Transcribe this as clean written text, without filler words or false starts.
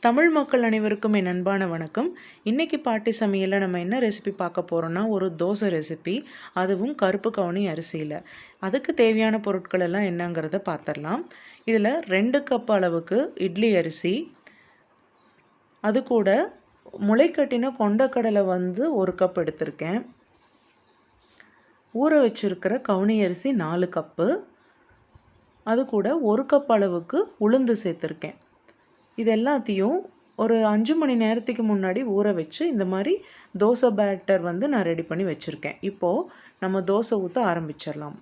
தமிழ் மக்கள் அனைவருக்கும் என் அன்பான வணக்கம். இன்னைக்கு பாட்டி சமையலில் நம்ம என்ன ரெசிபி பார்க்க போகிறோன்னா, ஒரு தோசை ரெசிபி. அதுவும் கருப்பு கவுனி அரிசியில். அதுக்கு தேவையான பொருட்கள் எல்லாம் என்னங்கிறத பார்த்துடலாம். இதில் 2 கப் அளவுக்கு இட்லி அரிசி, அது கூட முளைக்கட்டின கொண்டக்கடலை 1 கப் எடுத்திருக்கேன். ஊற வச்சிருக்கிற கவுனி அரிசி 4 கப்பு, அது கூட 1 கப் அளவுக்கு உளுந்து சேர்த்துருக்கேன். இது எல்லாத்தையும் ஒரு 5 மணி நேரத்துக்கு முன்னாடி ஊற வச்சு இந்த மாதிரி தோசை பேட்டர் நான் ரெடி பண்ணி வச்சுருக்கேன். இப்போது நம்ம தோசை ஊற்ற ஆரம்பிச்சிடலாம்.